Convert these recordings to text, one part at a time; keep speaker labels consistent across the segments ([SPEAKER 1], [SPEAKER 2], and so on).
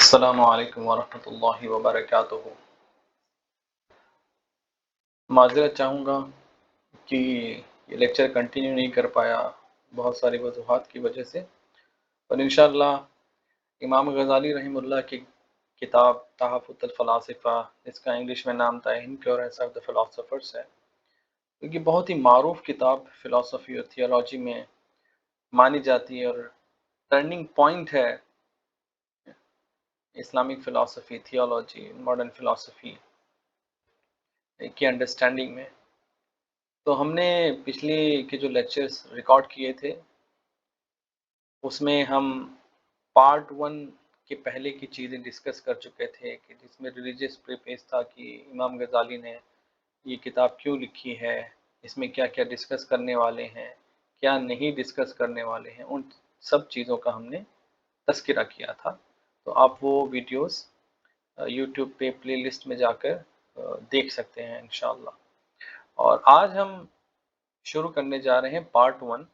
[SPEAKER 1] अस्सलामु अलैकुम वरहमतुल्लाहि वबरकातुहू। माज़रत चाहूँगा कि ये लेक्चर कंटिन्यू नहीं कर पाया बहुत सारी वजूहात की वजह से, और इंशाअल्लाह इमाम गज़ाली रहमतुल्लाह की किताब तहफ़्फ़ुतुल फ़लासिफ़ा, इसका इंग्लिश में नाम था इनक्योरेंस ऑफ द फ़िलॉसफर्स है, क्योंकि बहुत ही मारूफ़ किताब फ़िलॉसफ़ी और थियोलॉजी में मानी जाती है और टर्निंग पॉइंट है Islamic philosophy, theology, modern philosophy की अंडरस्टैंडिंग में। तो हमने पिछले के जो लेक्चर्स रिकॉर्ड किए थे, उसमें हम पार्ट 1 के पहले की चीज़ें डिस्कस कर चुके थे, कि जिसमें रिलीजियस प्रीफेस था कि इमाम गज़ाली ने ये किताब क्यों लिखी है, इसमें क्या-क्या डिस्कस करने वाले हैं, क्या नहीं डिस्कस करने वाले हैं, उन सब चीज़ों का हमने तज़किरा किया था। तो आप वो वीडियोज़ यूट्यूब पे प्लेलिस्ट में जाकर देख सकते हैं इंशाअल्लाह। और आज हम शुरू करने जा रहे हैं पार्ट 1,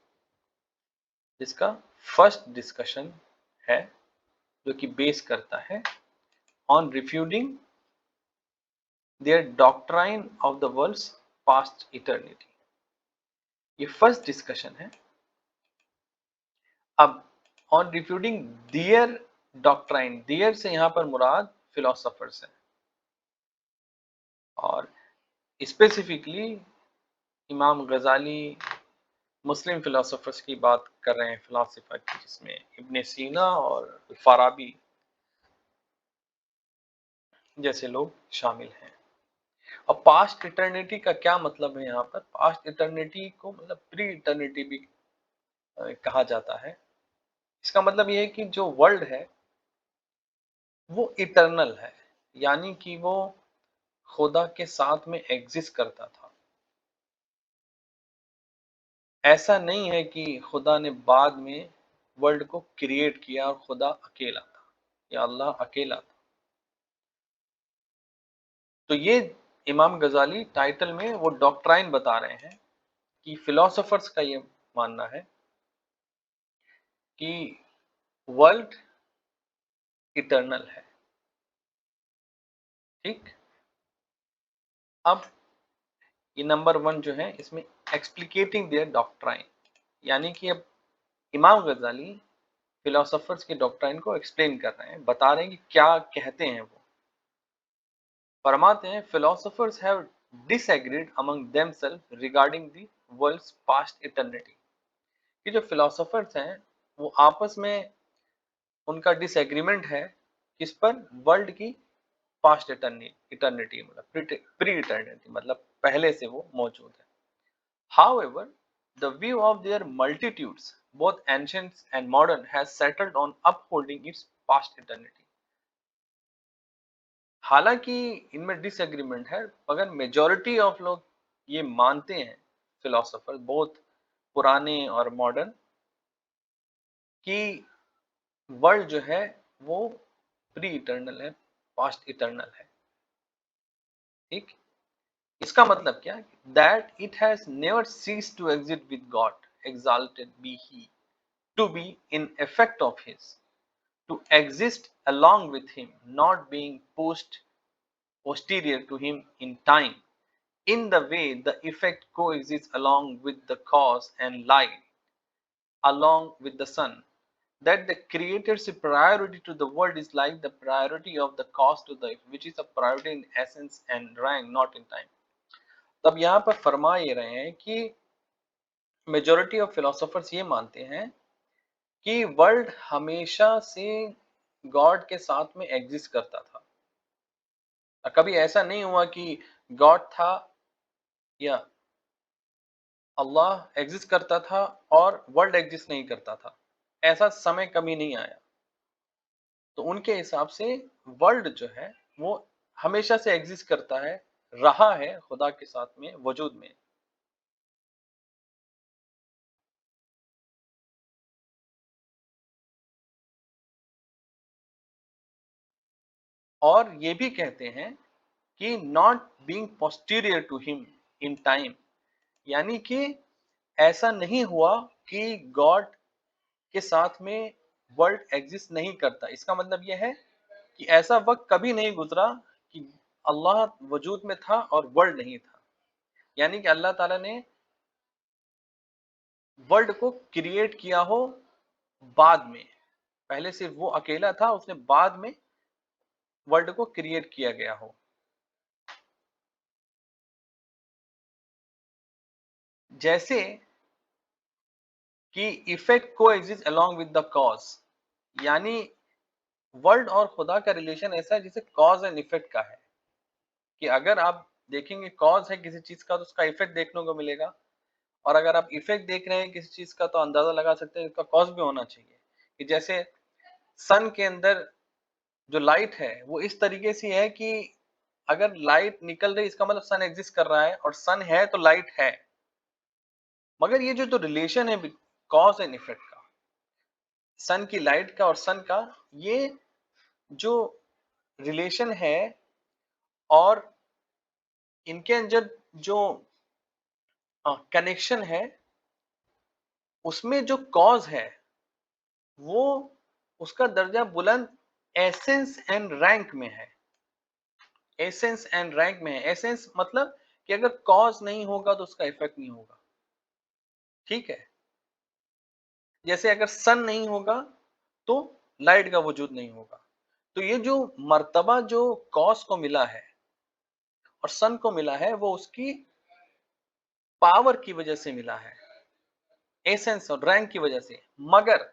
[SPEAKER 1] जिसका फर्स्ट डिस्कशन है, जो कि बेस करता है on refuting their doctrine of the world's past eternity. ये फर्स्ट डिस्कशन है। अब on refuting their doctrine, their से यहाँ पर मुराद फिलोसोफर्स है, और स्पेसिफिकली इमाम गजाली मुस्लिम फिलोसोफर्स की बात कर रहे हैं, फिलोसफर की, जिसमें इब्न सीना और फाराबी जैसे लोग शामिल हैं। अब पास्ट इटर्निटी का क्या मतलब है यहाँ पर? पास्ट इटर्निटी को मतलब प्री इटर्निटी भी कहा जाता है। इसका मतलब ये है कि जो वर्ल्ड है वो इटर्नल है, यानी कि वो खुदा के साथ में एग्जिस्ट करता था। ऐसा नहीं है कि खुदा ने बाद में वर्ल्ड को क्रिएट किया और खुदा अकेला था या अल्लाह अकेला था। तो ये इमाम गजाली टाइटल में वो डॉक्ट्राइन बता रहे हैं कि फिलोसोफर्स का ये मानना है कि वर्ल्ड इटर्नल है। ठीक, अब ये नंबर 1 जो है, इसमें एक्सप्लिकेटिंग देयर डॉक्ट्राइन, यानी कि अब इमाम गजाली फिलोसोफर्स के डॉक्ट्राइन को एक्सप्लेन कर रहे हैं, बता रहे हैं कि क्या कहते हैं वो। फरमाते हैं, philosophers have disagreed among themselves regarding the world's past eternity. कि जो फिलोसोफर्स हैं वो आपस में उनका डिसएग्रीमेंट है किस पर? वर्ल्ड की पास्ट इटर्निटी, मतलब प्री इटर्निटी, मतलब पहले से वो मौजूद है। However, the view of their multitudes, both ancient and modern, has settled on upholding its past eternity. हालांकि इनमें डिसएग्रीमेंट है, मगर मेजॉरिटी ऑफ लोग ये मानते हैं, फिलोसोफर बहुत पुराने और मॉडर्न, कि वर्ल्ड जो है वो प्री इटर्नल है, पास्ट इटर्नल है। ठीक, इसका मतलब क्या? That it has never cease to exist with God, exalted be he, to be in effect of his, to exist along with him, not being posterior to him in time, in the way the effect coexists along with the cause and light along with the sun, that the creator's priority to the world is like the priority of the cause to the effect, which is a priority in essence and rank, not in time. तब यहाँ पर फरमा ये रहे हैं कि majority of philosophers ये मानते हैं कि वर्ल्ड हमेशा से गॉड के साथ में एग्जिस्ट करता था। कभी ऐसा नहीं हुआ कि गॉड था या अल्लाह एग्जिस्ट करता था और वर्ल्ड एग्जिस्ट नहीं करता था, ऐसा समय कभी नहीं आया। तो उनके हिसाब से वर्ल्ड जो है वो हमेशा से एग्जिस्ट करता है, रहा है खुदा के साथ में वजूद में। और ये भी कहते हैं कि not being posterior to him in time, यानी कि ऐसा नहीं हुआ कि गॉड के साथ में वर्ल्ड एग्जिस्ट नहीं करता। इसका मतलब यह है कि ऐसा वक्त कभी नहीं गुजरा कि अल्लाह वजूद में था और वर्ल्ड नहीं था। यानी कि अल्लाह ताला ने वर्ल्ड को क्रिएट किया हो बाद में, पहले सिर्फ वो अकेला था, उसने बाद में वर्ल्ड को क्रिएट किया गया हो। जैसे कि इफेक्ट को exist along with the cause, यानी वर्ल्ड और खुदा का रिलेशन ऐसा है जैसे कॉज एंड इफेक्ट का है, कि अगर आप देखेंगे कॉज है किसी चीज का तो उसका इफेक्ट देखने को मिलेगा, और अगर आप इफेक्ट देख रहे हैं किसी चीज का तो अंदाजा लगा सकते हैं इसका कॉज भी होना चाहिए। कि जैसे सन के अंदर जो लाइट है वो इस तरीके से है कि अगर लाइट निकल रही इसका मतलब सन एग्जिस्ट कर रहा है, और सन है तो लाइट है। मगर ये जो तो रिलेशन है कॉज एंड इफेक्ट का, सन की लाइट का और सन का, ये जो रिलेशन है और इनके अंदर जो कनेक्शन है, उसमें जो कॉज है वो उसका दर्जा बुलंद एसेंस एंड रैंक में है। एसेंस एंड रैंक में है। एसेंस मतलब कि अगर कॉज नहीं होगा तो उसका इफेक्ट नहीं होगा। ठीक है, जैसे अगर सन नहीं होगा तो लाइट का वजूद नहीं होगा। तो ये जो मर्तबा जो कॉज को मिला है और सन को मिला है वो उसकी पावर की वजह से मिला है, एसेंस और रैंक की वजह से। मगर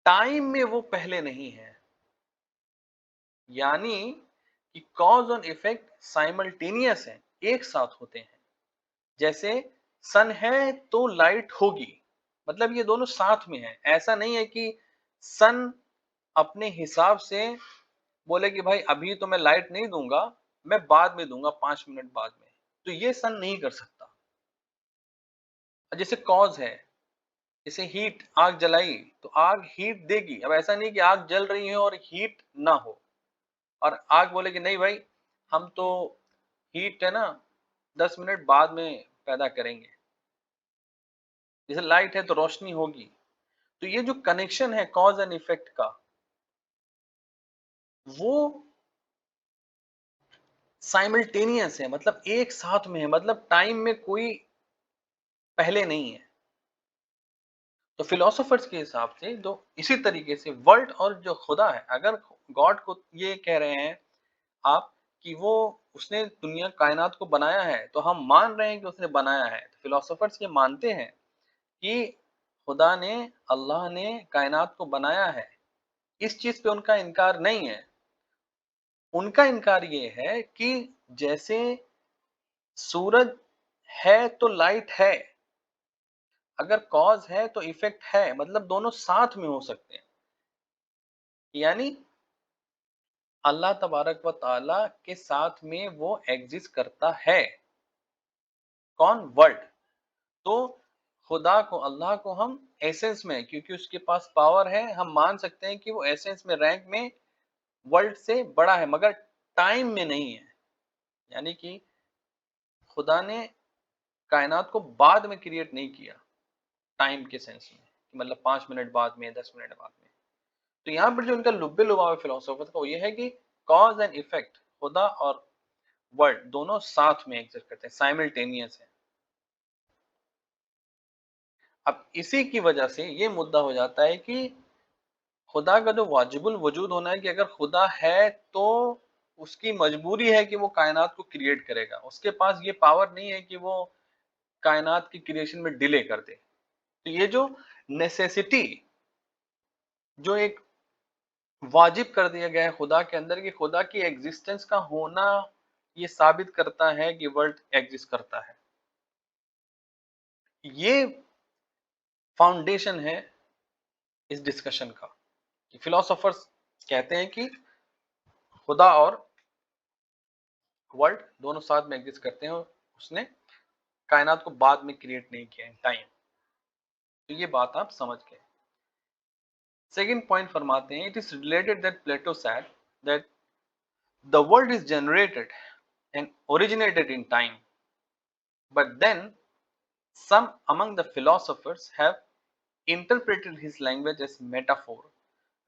[SPEAKER 1] टाइम में वो पहले नहीं है, यानी कि कॉज और इफेक्ट साइमल्टेनियस है, एक साथ होते हैं। जैसे सन है तो लाइट होगी, मतलब ये दोनों साथ में है। ऐसा नहीं है कि सन अपने हिसाब से बोले कि भाई अभी तो मैं लाइट नहीं दूंगा, मैं बाद में दूंगा 5 मिनट बाद में, तो ये सन नहीं कर सकता। जैसे कॉज है, जैसे हीट, आग जलाई तो आग हीट देगी। अब ऐसा नहीं कि आग जल रही है और हीट ना हो, और आग बोले कि नहीं भाई हम तो हीट है ना 10 मिनट बाद में पैदा करेंगे। जैसे लाइट है तो रोशनी होगी। तो ये जो कनेक्शन है कॉज एंड इफेक्ट का, वो साइमल्टेनियस है, मतलब एक साथ में है, मतलब टाइम में कोई पहले नहीं है। तो फिलोसोफर्स के हिसाब से तो इसी तरीके से वर्ल्ड और जो खुदा है, अगर गॉड को ये कह रहे हैं आप कि वो उसने दुनिया कायनात को बनाया है, तो हम मान रहे हैं कि उसने बनाया है। तो फिलोसोफर्स ये मानते हैं कि खुदा ने, अल्लाह ने कायनात को बनाया है। इस चीज पे उनका इनकार नहीं है। उनका इनकार ये है कि जैसे सूरज है तो लाइट है, अगर कॉज है तो इफेक्ट है, मतलब दोनों साथ में हो सकते हैं। यानी अल्लाह तबारक व ताला के साथ में वो एग्जिस्ट करता है। कौन? वर्ल्ड। तो खुदा को, अल्लाह को हम एसेंस में, क्योंकि उसके पास पावर है, हम मान सकते हैं कि वो एसेंस में, रैंक में वर्ल्ड से बड़ा है, मगर टाइम में नहीं है। यानी कि खुदा ने कायनात को बाद में क्रिएट नहीं किया, टाइम के सेंस में, मतलब 5 मिनट बाद में, 10 मिनट बाद में। तो यहाँ पर जो उनका लुब्बे लुभाव फिलोसोफर का वो ये है कि कॉज एंड इफेक्ट, खुदा और वर्ल्ड दोनों साथ में एग्जिस्ट करते हैं, साइमल्टेनियस है। अब इसी की वजह से ये मुद्दा हो जाता है कि खुदा का जो वाजिबुल वजूद होना है, कि अगर खुदा है तो उसकी मजबूरी है कि वो कायनात को क्रिएट करेगा। उसके पास ये पावर नहीं है कि वो कायनात की क्रिएशन में डिले कर दे। तो ये जो नेसेसिटी, जो एक वाजिब कर दिया गया है खुदा के अंदर, कि खुदा की एग्जिस्टेंस का होना ये साबित करता है कि वर्ल्ड एग्जिस्ट करता है। ये फाउंडेशन है इस डिस्कशन का, कि फिलोसोफर्स कहते हैं कि खुदा और वर्ल्ड दोनों साथ में एग्जिस्ट करते हैं, और उसने कायनात को बाद में क्रिएट नहीं किया है, टाइम। तो ये बात आप समझ गए। सेकंड पॉइंट फरमाते हैं, it is related that Plato said that the world is generated and originated in time, but then some among the philosophers have interpreted his language as metaphor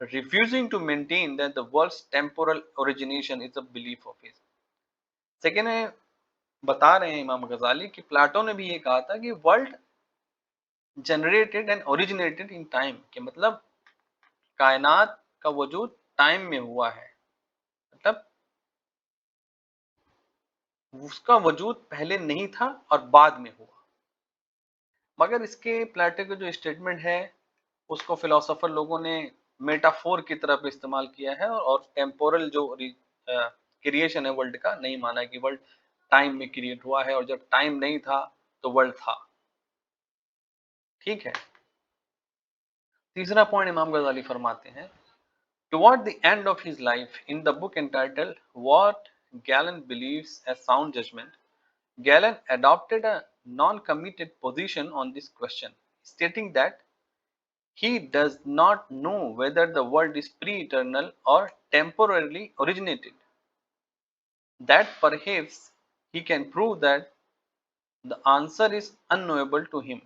[SPEAKER 1] refusing to maintain that the world's temporal origination is a belief of his. Second है, बता रहे हैं इमाम गजाली कि Plato ने भी ये कहा था कि world generated and originated in time, के मतलब कायनात का वजूद टाइम में हुआ है, मतलब उसका वजूद पहले नहीं था और बाद में हुआ। मगर इसके प्लेटो के जो स्टेटमेंट है उसको फिलोसोफर लोगों ने मेटाफोर की तरफ इस्तेमाल किया है और टेम्पोरल जो क्रिएशन है वर्ल्ड का नहीं माना कि वर्ल्ड टाइम में क्रिएट हुआ है और जब टाइम नहीं था तो वर्ल्ड था। ठीक है, तीसरा पॉइंट इमाम गजाली फरमाते हैं, toward the end of his life in the book entitled what Galen believes as sound judgement, Galen adopted a non-committed position on this question, stating that he does not know whether the world is pre-eternal or temporarily originated. That perhaps he can prove that the answer is unknowable to him,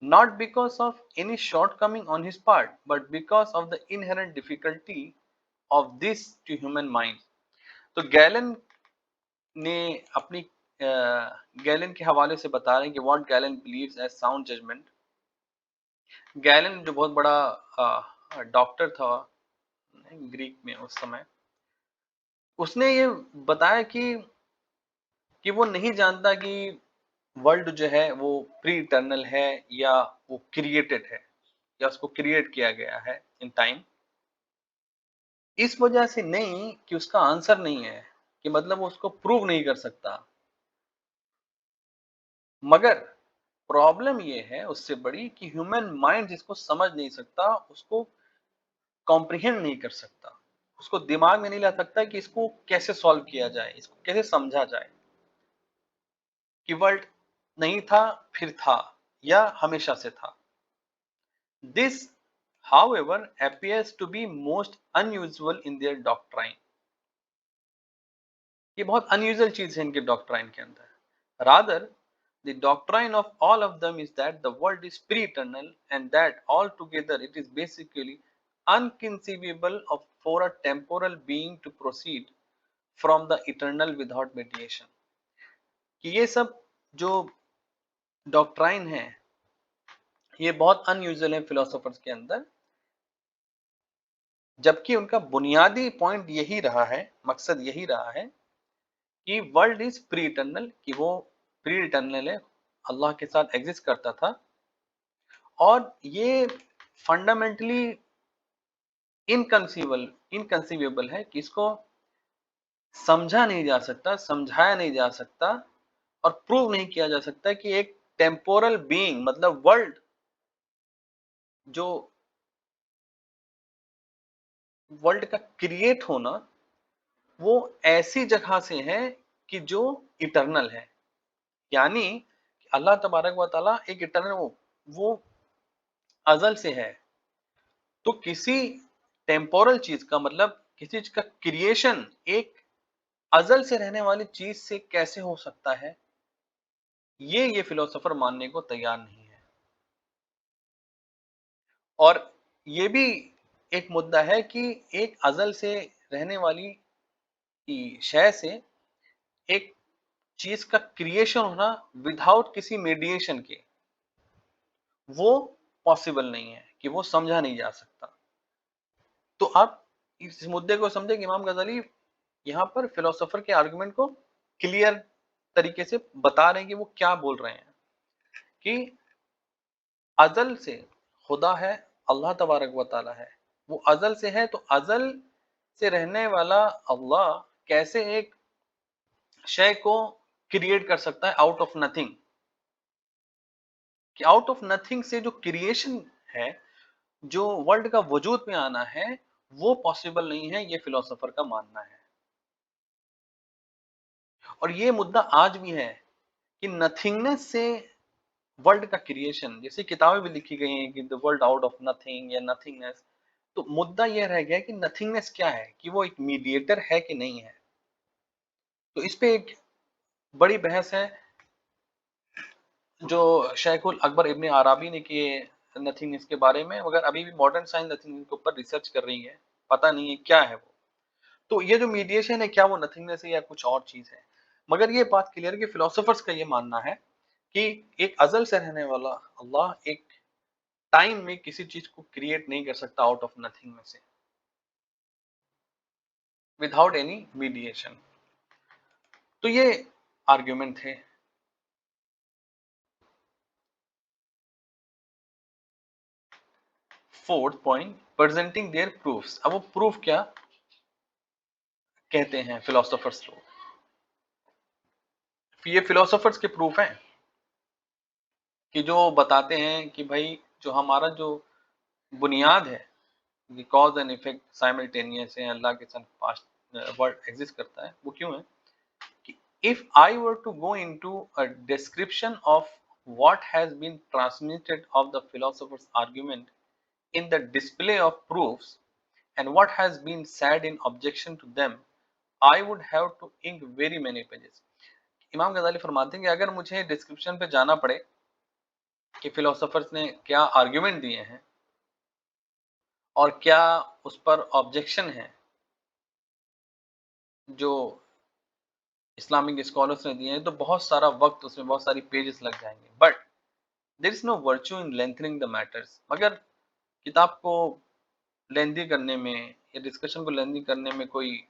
[SPEAKER 1] not because of any shortcoming on his part, but because of the inherent difficulty of this to human mind. तो gallon ने अपनी gallon के हवाले से बता रहे हैं कि what Galen believes as sound judgement. Galen जो बहुत बड़ा डॉक्टर था ग्रीक में उस समय, उसने ये बताया कि वो नहीं जानता कि वर्ल्ड जो है वो प्री इटर्नल है या वो क्रिएटेड है या उसको क्रिएट किया गया है इन टाइम। इस वजह से नहीं कि उसका आंसर नहीं है, कि मतलब वो उसको प्रूव नहीं कर सकता, मगर प्रॉब्लम ये है उससे बड़ी कि ह्यूमन माइंड जिसको समझ नहीं सकता, उसको कॉम्प्रिहेंड नहीं कर सकता, उसको दिमाग में नहीं ला सकता कि इसको कैसे सॉल्व किया जाए, इसको कैसे समझा जाए कि वर्ल्ड नहीं था फिर था या हमेशा से था। This however appears to be most unusual in their doctrine. ये बहुत अनयूजुअल चीज है इनके डॉक्ट्राइन के अंदर। rather the doctrine of all of them is that the world is pre-eternal and that altogether it is basically unconceivable of for a temporal being to proceed from the eternal without mediation। कि ये सब जो doctrine है ये बहुत unusual है philosophers के अंदर, जबकि उनका बुनियादी पॉइंट यही रहा है, मकसद यही रहा है कि वर्ल्ड इज प्री इटर्नल, कि वो प्री इटर्नल है, अल्लाह के साथ एग्जिस्ट करता था और ये फंडामेंटली इनकंसीवेबल है कि इसको समझा नहीं जा सकता, समझाया नहीं जा सकता और प्रूव नहीं किया जा सकता कि एक टेम्पोरल बीइंग मतलब वर्ल्ड जो वर्ल्ड का क्रिएट होना वो ऐसी जगह से है कि जो इटर्नल है, यानी अल्लाह तबारक व तआला एक इटर्नल वो अजल से है। तो किसी टेम्पोरल चीज का मतलब किसी चीज का क्रिएशन एक अजल से रहने वाली चीज से कैसे हो सकता है, ये फिलोसोफर मानने को तैयार नहीं है। और ये भी एक मुद्दा है कि एक अजल से रहने वाली शय से एक चीज का क्रिएशन होना विदाउट किसी मीडिएशन के, वो पॉसिबल नहीं है, कि वो समझा नहीं जा सकता। तो आप इस मुद्दे को समझे कि इमाम गजाली यहाँ पर फिलोसोफर के आर्गुमेंट को क्लियर तरीके से बता रहे हैं कि वो क्या बोल रहे हैं, कि अजल से खुदा है, अल्लाह तबारक व तआला है, वो अजल से है, तो अजल से रहने वाला अल्लाह कैसे एक शय को क्रिएट कर सकता है आउट ऑफ नथिंग, कि आउट ऑफ नथिंग से जो क्रिएशन है, जो वर्ल्ड का वजूद में आना है, वो पॉसिबल नहीं है, ये फिलोसोफर का मानना है। और ये मुद्दा आज भी है कि नथिंगनेस से वर्ल्ड का क्रिएशन, जैसे किताबें भी लिखी गई हैं कि the world out of nothing या नथिंगनेस, तो मुद्दा यह रह गया कि नथिंगनेस क्या है, कि वो एक मीडिएटर है कि नहीं है। तो इस पे एक बड़ी बहस है जो शेखुल अकबर इब्न अराबी ने किए नथिंगनेस के बारे में, मगर अभी भी मॉडर्न साइंस नथिंगनेस के ऊपर रिसर्च कर रही है, पता नहीं है क्या है वो। तो ये जो मीडिएशन है, क्या वो नथिंगनेस है या कुछ और चीज है? मगर ये बात क्लियर है कि फिलोसोफर्स का ये मानना है कि एक अजल से रहने वाला अल्लाह एक टाइम में किसी चीज को क्रिएट नहीं कर सकता आउट ऑफ नथिंग में से, विदाउट एनी मीडिएशन। तो ये आर्ग्यूमेंट थे। Fourth point, presenting their proofs. अब वो प्रूफ क्या कहते हैं फिलोसोफर्स लोग? ये फिलोसोफर्स के प्रूफ हैं कि जो बताते हैं कि भाई जो हमारा जो बुनियाद है कि कॉज एंड इफेक्ट साइमल्टेनियस है, अल्लाह के साथ पास्ट वर्ड एग्जिस्ट करता है, वो क्यों है कि if I were to go into a description of what has been transmitted of the philosopher's argument in the display of proofs and what has been said in objection to them, I would have to ink very many pages. इमाम Ghazali फरमाते हैं कि अगर मुझे description पे जाना पड़े कि फिलोसोफर्स ने क्या आर्ग्यूमेंट दिए हैं और क्या उस पर ऑब्जेक्शन है जो इस्लामिक स्कॉलर्स ने दिए हैं, तो बहुत सारा वक्त उसमें, बहुत सारी पेजेस लग जाएंगे। But there is no virtue in lengthening the matters. मगर किताब को लेंदी करने में या डिस्कशन को लेंदी करने में कोई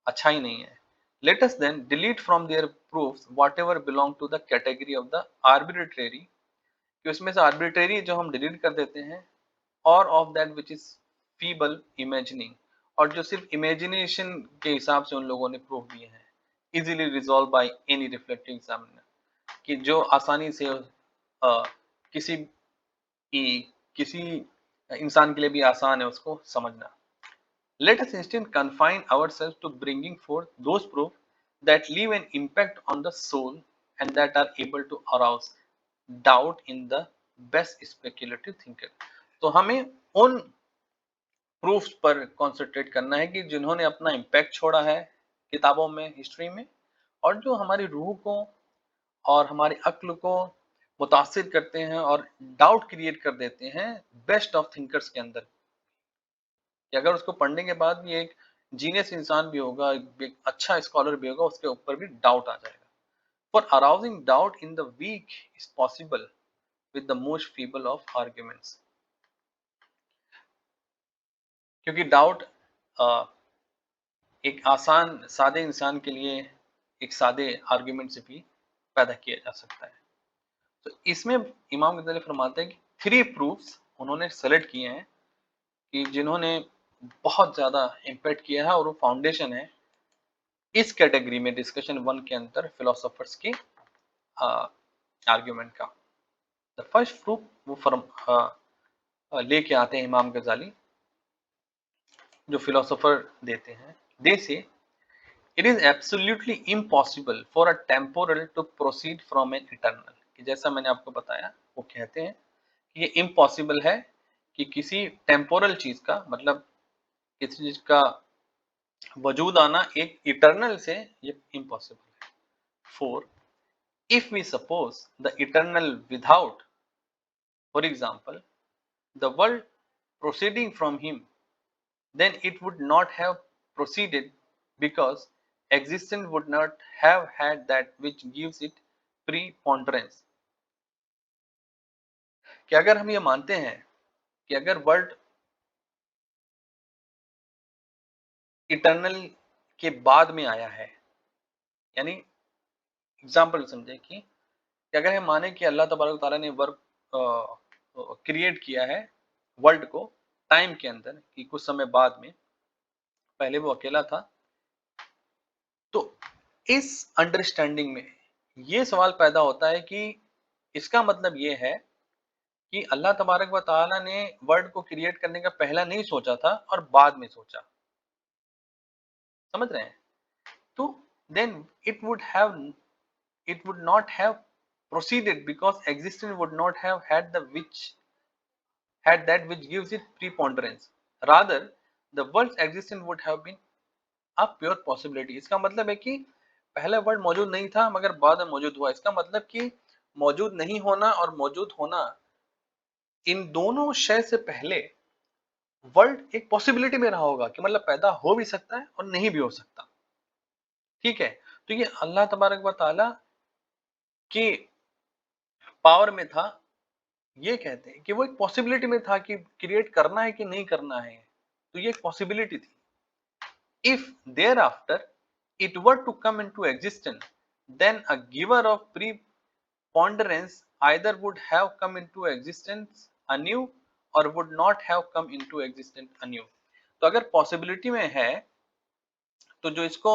[SPEAKER 1] अच्छाई नहीं है। Let us then delete from their proofs whatever belong to the category of the arbitrary, कि उसमें से आर्बिट्रेरी जो हम डिलीट कर देते हैं, और of that which is feeble imagining, और जो सिर्फ इमेजिनेशन के हिसाब से उन लोगों ने प्रूफ दिए हैं, easily resolve by any reflective examiner, कि जो आसानी से किसी किसी इंसान के लिए भी आसान है उसको समझना। Let us instead confine ourselves to bringing forth those proofs that leave an impact on the soul and that are able to arouse doubt in the best speculative thinker. तो हमें उन प्रूफ्स पर कॉन्सेंट्रेट करना है कि जिन्होंने अपना impact छोड़ा है किताबों में, हिस्ट्री में, और जो हमारी रूह को और हमारी अक्ल को मुतासिर करते हैं और डाउट क्रिएट कर देते हैं बेस्ट ऑफ थिंकर्स के अंदर, कि अगर उसको पढ़ने के बाद भी एक जीनियस इंसान भी होगा, एक अच्छा स्कॉलर भी होगा, उसके ऊपर भी डाउट आ जाएगा। For arousing doubt in the weak is possible with the most feeble of arguments. क्योंकि डाउट एक आसान सादे इंसान के लिए एक सादे आर्ग्यूमेंट से भी पैदा किया जा सकता है। तो इसमें इमाम गज़ाली फरमाते हैं कि 3 प्रूफ्स उन्होंने सेलेक्ट किए हैं कि जिन्होंने बहुत ज़्यादा इम्पैक्ट किया है, और वो फाउंडेशन है इस कैटेगरी में डिस्कशन 1 के अंदर फिलोसोफर्स की आर्ग्यूमेंट का। द फर्स्ट प्रूफ वो लेके आते हैं इमाम गज़ाली, जो फिलोसोफर देते हैं। They say it is absolutely impossible for a temporal to proceed from an eternal, कि जैसा मैंने आपको बताया, वो कहते हैं कि ये इम्पॉसिबल है कि किसी टेम्पोरल चीज का, मतलब किसी चीज का वजूद आना एक इटर्नल से, ये इम्पॉसिबल है। 4, if we suppose the eternal without, for example, the world proceeding from him, then it would not have proceeded because existence would not have had that which gives it preponderance। कि अगर हम ये मानते हैं कि अगर world eternal के बाद में आया है, यानी एग्जाम्पल समझे कि अगर हम माने कि अल्लाह तबारक ताला ने वर्क क्रिएट किया है वर्ल्ड को टाइम के अंदर, कि कुछ समय बाद में, पहले वो अकेला था, तो इस अंडरस्टैंडिंग में ये सवाल पैदा होता है कि इसका मतलब ये है कि अल्लाह तबारक व ताला ने वर्ल्ड को क्रिएट करने का पहला नहीं सोचा था और बाद में सोचा। समझ रहे हैं? तो then it would not have proceeded because existence would not have had that which gives it preponderance, rather the world's existence would have been a pure possibility। इसका मतलब है कि पहले वर्ल्ड मौजूद नहीं था मगर बाद में मौजूद हुआ। इसका मतलब कि मौजूद नहीं होना और मौजूद होना इन दोनों शय से पहले वर्ल्ड एक पॉसिबिलिटी में रहा होगा कि मतलब पैदा हो भी सकता है और नहीं भी हो सकता। ठीक है? तो ये अल्लाह तबारक व तआला के पावर में था, ये कहते हैं कि वो एक पॉसिबिलिटी में था कि क्रिएट करना है कि नहीं करना है। तो ये एक पॉसिबिलिटी थी। If thereafter it were to come into existence, then a giver of preponderance either would have come into existence anew or would not have come into existence anew. तो अगर पॉसिबिलिटी में है तो जो इसको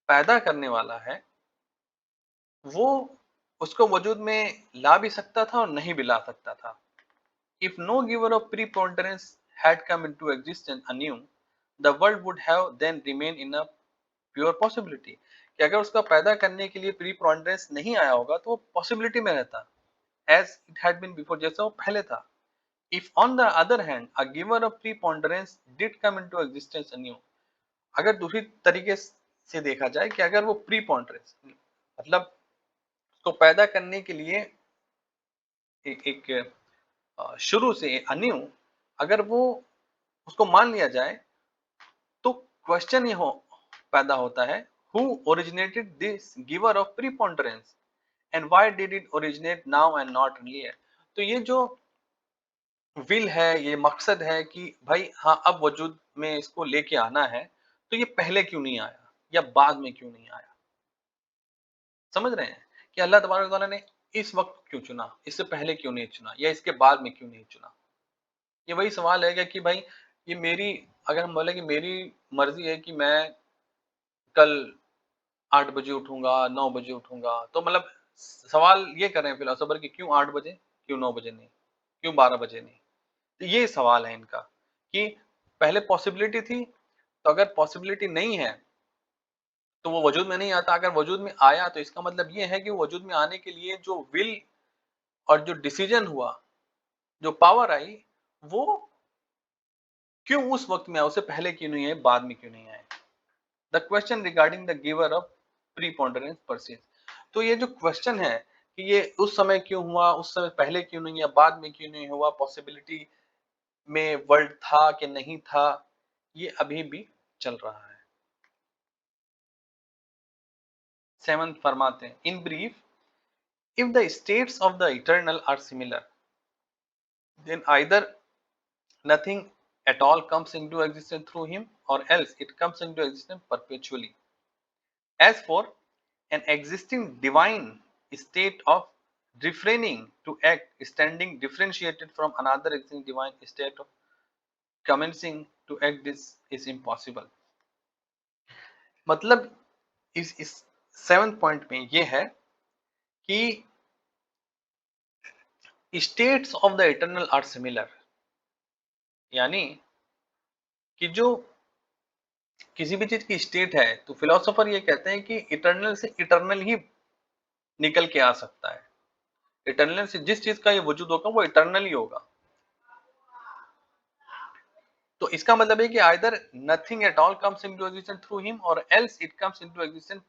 [SPEAKER 1] पैदा करने वाला है वो उसको वजूद में ला भी सकता था और नहीं भी ला सकता था। If no giver of preponderance had come into existence anew, the world would have then remained in a pure possibility. कि अगर उसका पैदा करने के लिए प्रीपोंडेंस नहीं आया होगा तो वो पॉसिबिलिटी में रहता, as it had been before, जैसा वो पहले था। If on the other hand a giver of preponderance did come into existence anew, अगर दूसरी तरीके से देखा जाए कि अगर वो प्रीपोंडेंस मतलब उसको पैदा करने के लिए एक शुरू से अन्यू अगर वो उसको मान लिया जाए तो क्वेश्चन ये पैदा होता है who originated this giver of preponderance and why did it originate now and not earlier। तो ये जो विल है, ये मकसद है कि भाई हाँ अब वजूद में इसको लेके आना है, तो ये पहले क्यों नहीं आया या बाद में क्यों नहीं आया। समझ रहे हैं कि अल्लाह तबारक व तआला ने इस वक्त क्यों चुना, इससे पहले क्यों नहीं चुना या इसके बाद में क्यों नहीं चुना। ये वही सवाल है कि भाई ये मेरी, अगर हम बोले कि मेरी मर्जी है कि मैं कल 8 बजे उठूंगा, 9 बजे उठूंगा, तो मतलब सवाल ये कर रहे हैं फिलोसोफर कि क्यों 8 बजे, क्यों 9 बजे नहीं, क्यों 12 बजे नहीं। तो ये सवाल है इनका कि पहले पॉसिबिलिटी थी, तो अगर पॉसिबिलिटी नहीं है तो वो वजूद में नहीं आता। अगर वजूद में आया तो इसका मतलब ये है कि वजूद में आने के लिए जो विल और जो डिसीजन हुआ, जो पावर आई, वो क्यों उस वक्त में आया, उससे पहले क्यों नहीं आए, बाद में क्यों नहीं आए। The question regarding the giver of preponderance persists. तो ये जो क्वेश्चन है कि ये उस समय क्यों हुआ, उस समय पहले क्यों नहीं या बाद में क्यों नहीं हुआ, पॉसिबिलिटी में वर्ल्ड था कि नहीं था, ये अभी भी चल रहा है। सेवंथ फरमाते हैं, in brief if the states of the eternal are similar then either nothing at all comes into existence through him or else it comes into existence perpetually. As for an existing divine state of refraining to act standing differentiated from another existing divine state of commencing to act, this is impossible। मतलब इस seventh point में ये है कि states of the eternal are similar, यानी कि जो किसी भी चीज की स्टेट है तो फिलोसोफर ये कहते हैं कि इटर्नल से इटर्नल ही निकल के आ सकता है। इटर्नल से जिस चीज का ये वजूद होगा वो इटर्नल ही होगा। तो इसका मतलब है कि either nothing at all comes into existence through him और else it comes into existence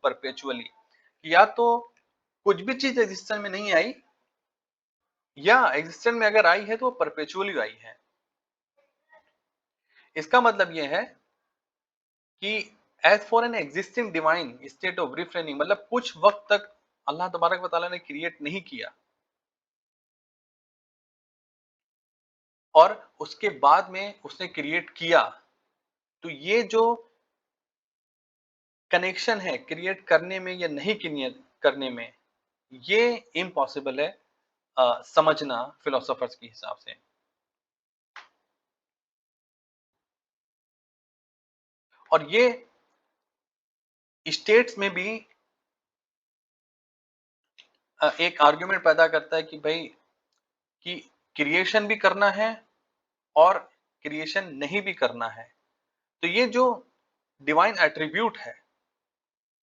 [SPEAKER 1] perpetually. या तो कुछ भी चीज एग्जिस्टेंस में नहीं आई या एग्जिस्टेंस में अगर आई है तो वो परपेचुअली आई है। इसका मतलब ये है कि as for an existing divine state of refraining, मतलब कुछ वक्त तक अल्लाह तबारक व तआला ने क्रिएट नहीं किया और उसके बाद में उसने क्रिएट किया, तो ये जो कनेक्शन है क्रिएट करने में या नहीं करने में, ये इम्पॉसिबल है समझना फिलोसोफर्स के हिसाब से। और ये स्टेट्स में भी एक आर्गुमेंट पैदा करता है कि भाई कि क्रिएशन भी करना है और क्रिएशन नहीं भी करना है। तो ये जो डिवाइन एट्रीब्यूट है,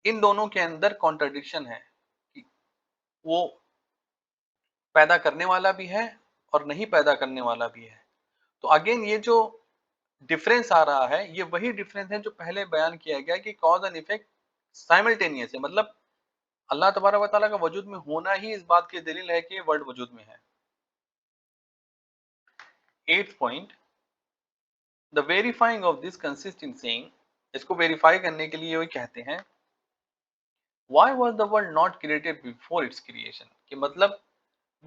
[SPEAKER 1] इन दोनों के अंदर कॉन्ट्रडिक्शन है कि वो पैदा करने वाला भी है और नहीं पैदा करने वाला भी है। तो अगेन ये जो डिफरेंस आ रहा है, ये वही डिफरेंस है जो पहले बयान किया गया कि कॉज एंड इफेक्ट साइमल्टेनियस है। मतलब अल्लाह तबारक व तआला का वजूद में होना ही इस बात की दलील है कि वर्ल्ड वजूद में है। 8th point, the verifying of this consist in saying, इसको वेरीफाई करने के लिए वही कहते हैं, why was the world not created before it's creation, कि मतलब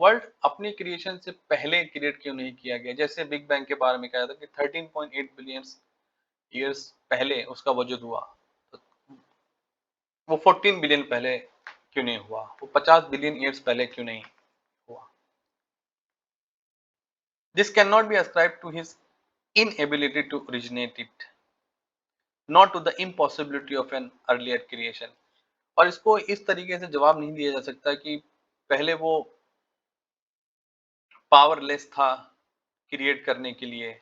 [SPEAKER 1] वर्ल्ड अपनी क्रिएशन से पहले क्रिएट क्यों नहीं किया गया। जैसे बिग बैंग के बारे में कहा था कि 13.8 बिलियन ईयर्स पहले उसका वजूद हुआ, तो वो 14 बिलियन पहले क्यों नहीं हुआ, वो 50 बिलियन ईयर्स पहले क्यों नहीं हुआ। This can not be ascribed to his inability to originate it, not to the impossibility of an earlier creation। और इसको इस तरीके से जवाब नहीं दिया जा सकता कि पहले वो पावरलेस था क्रिएट करने के लिए,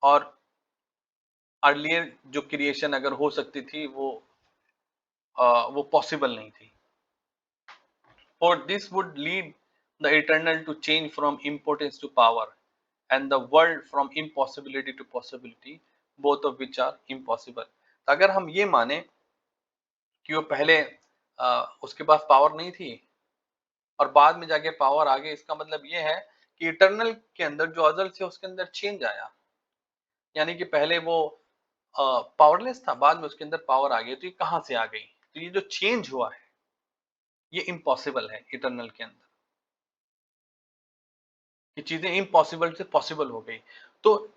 [SPEAKER 1] और अर्लियर जो क्रिएशन अगर हो सकती थी वो पॉसिबल नहीं थी। For this would lead the eternal to change from importance to power, and the world from impossibility to possibility, both of which are impossible। अगर हम ये माने कि वो पहले उसके पास पावर नहीं थी और बाद में जाके पावर आ गई, इसका मतलब ये है कि इटर्नल के अंदर जो अजल से उसके अंदर चेंज आया, यानी कि पहले वो पावरलेस था, बाद में उसके अंदर पावर आ गई, तो ये कहाँ से आ गई। तो ये जो चेंज हुआ है ये इम्पॉसिबल है इटर्नल के अंदर, ये चीजें इम्पॉसिबल से पॉसिबल हो गई। तो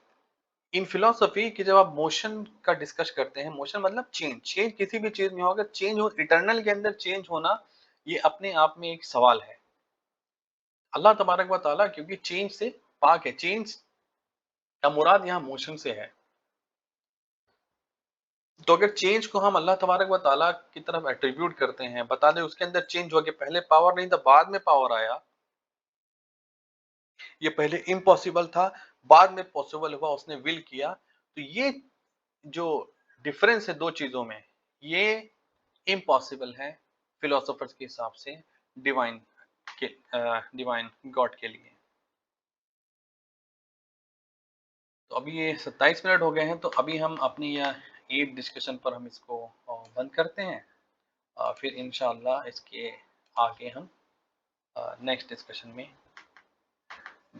[SPEAKER 1] इन फिलोसफी की जब आप मोशन का डिस्कस करते हैं, मोशन मतलब चेंज, चेंज किसी भी चीज में होगा, चेंज हो इटर्नल के अंदर चेंज होना, ये अपने आप में एक सवाल है। अल्लाह तबारक व तआला क्योंकि चेंज से पाक है, चेंज का मुराद यहाँ मोशन से है। तो अगर चेंज को हम अल्लाह तबारक व तआला की तरफ एट्रीब्यूट करते हैं, बता दें उसके अंदर चेंज हो गया, पहले पावर नहीं था बाद में पावर आया, ये पहले इम्पॉसिबल था बाद में पॉसिबल हुआ, उसने विल किया, तो ये जो डिफरेंस है दो चीजों में, ये इम्पॉसिबल है फिलोसोफर्स के हिसाब से डिवाइन के डिवाइन गॉड के लिए। तो अभी ये 27 मिनट हो गए हैं, तो अभी हम अपनी यह 8 डिस्कशन पर हम इसको बंद करते हैं, फिर इंशाअल्लाह इसके आगे हम नेक्स्ट डिस्कशन में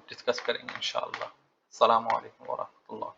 [SPEAKER 1] डिस्कस करेंगे इंशाअल्लाह। अस्सलामु अलैकुम व रहमतुल्लाह।